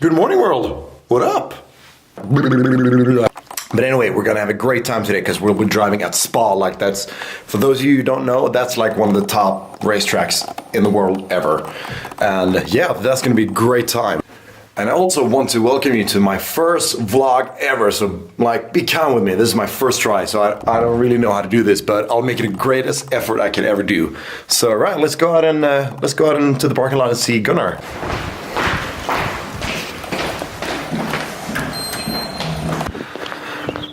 Good morning, world. What up? But anyway, we're gonna have a great time today because we'll be driving at Spa. Like that's, for those of you who don't know, that's like one of the top racetracks in the world ever. And yeah, that's gonna be a great time. And I also want to welcome you to my first vlog ever. So like, be kind with me. This is my first try, so I don't really know how to do this, but I'll make it the greatest effort I can ever do. So right, let's go out into the parking lot and see Gunnar.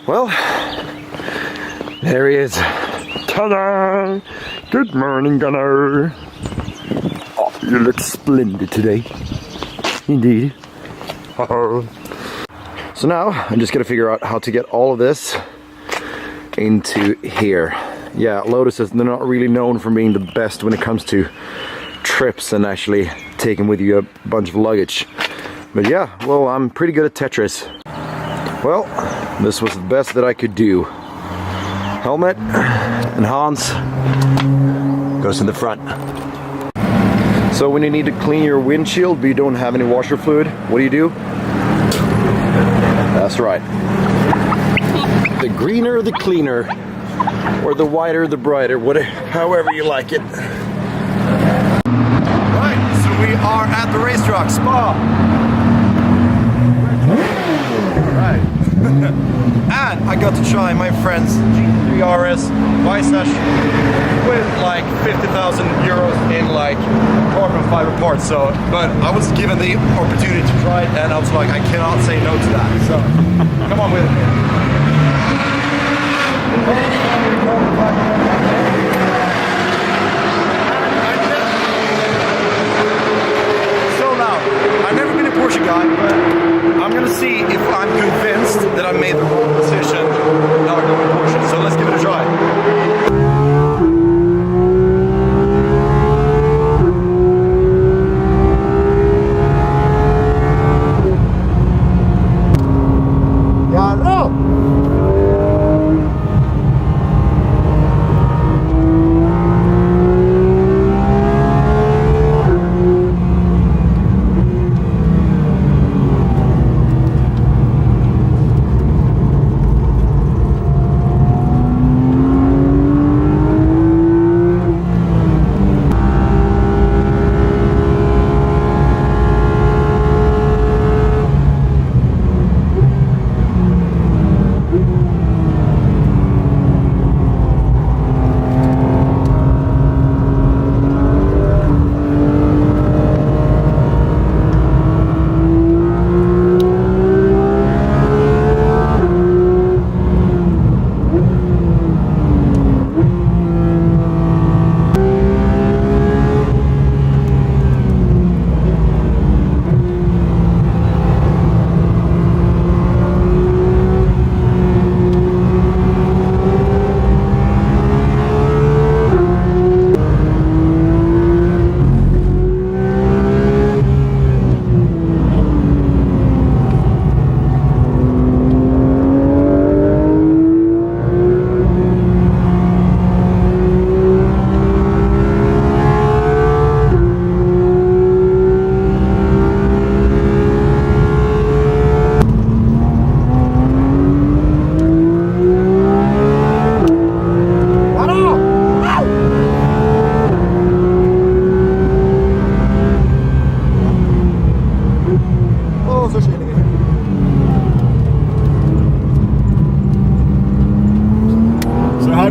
Well, there he is. Ta-da! Good morning, Gunnar. Oh, you look splendid today. Indeed. So now, I'm just gonna figure out how to get all of this into here. Yeah, Lotus is, they're not really known for being the best when it comes to trips and actually taking with you a bunch of luggage. But yeah, well, I'm pretty good at Tetris. Well, this was the best that I could do. Helmet and Hans goes in the front. So when you need to clean your windshield but you don't have any washer fluid, what do? That's right. The greener the cleaner, or the whiter the brighter, whatever, however you like it. Right, so we are at the racetrack, Spa. Right. And I got to try my friend's GT3RS Weissach with like 50,000 euros in like carbon fiber parts. So, but I was given the opportunity to try it, and I was like, I cannot say no to that. So, come on with me. So loud. I've never been a Porsche guy, but I'm gonna see if I'm convinced that I made the wrong decision not going Porsche. So let's give it a try.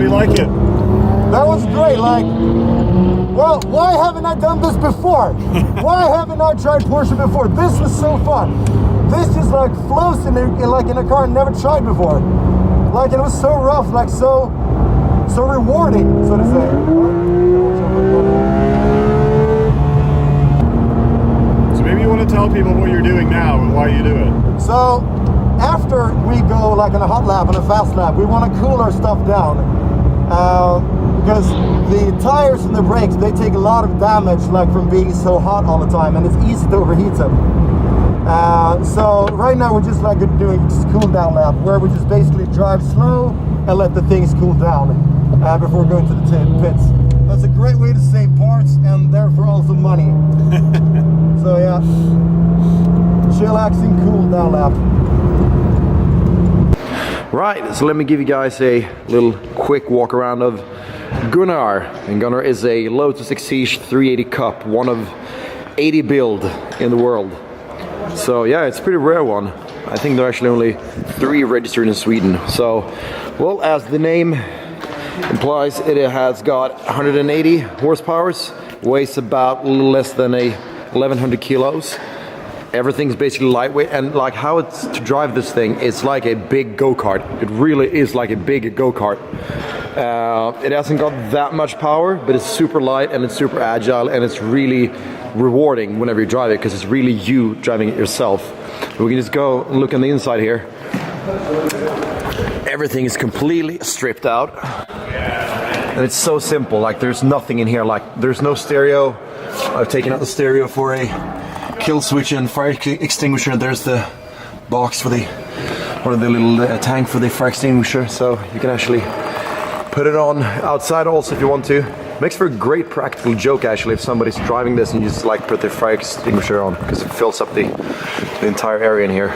Like it? That was great. Like, well, why haven't I done this before? Why haven't I tried Porsche before? This was so fun. This just like flows in a car I never tried before. Like, it was so rough, like so rewarding, so to say. So maybe you want to tell people what you're doing now and why you do it. So after we go like on a hot lap and a fast lap, we want to cool our stuff down. Because the tires and the brakes, they take a lot of damage like from being so hot all the time, and it's easy to overheat them. So right now we're just like doing a cool down lap where we just basically drive slow and let the things cool down before going to the pits. That's a great way to save parts and therefore also money. So yeah, chillaxing cool down lap. Right, so let me give you guys a little quick walk around of Gunnar. And Gunnar is a Lotus Exige380 Cup, one of 80 build in the world. So yeah, it's a pretty rare one. I think there are actually only 3 registered in Sweden. So, well, as the name implies, it has got 180 horsepower, weighs about a little less than 1100 kilos. Everything's basically lightweight, and like how it's to drive this thing, it's like a big go-kart. It really is like a big go-kart. It hasn't got that much power, but it's super light and it's super agile, and it's really rewarding whenever you drive it, because it's really you driving it yourself. We can just go and look on the inside here. Everything is completely stripped out, and it's so simple. Like there's nothing in here. Like there's no stereo. I've taken out the stereo for a kill switch and fire extinguisher. There's the box for the, or the little tank for the fire extinguisher, so you can actually put it on outside also if you want to. Makes for a great practical joke actually if somebody's driving this and you just like put their fire extinguisher on, because it fills up the entire area in here.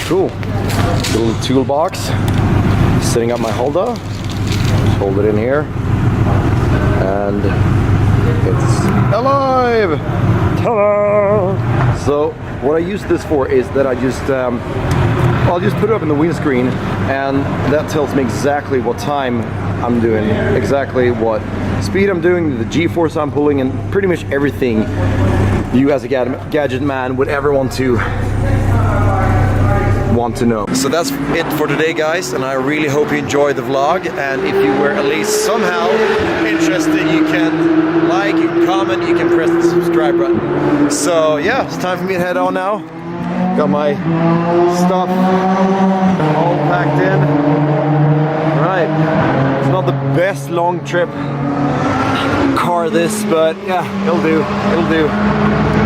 Cool. Little toolbox. Setting up my holder. Just hold it in here. And it's alive! Ta-da! So what I use this for is that I just I'll just put it up in the windscreen, and that tells me exactly what time I'm doing, exactly what speed I'm doing, the G-force I'm pulling, and pretty much everything you as a gadget man would ever want want to know. So that's it for today, guys, and I really hope you enjoyed the vlog, and if you were at least somehow interested, you can like, you can comment, you can press the subscribe button. So yeah, it's time for me to head on now. Got my stuff all packed in. Right, it's not the best long trip car this, but yeah, it'll do, it'll do.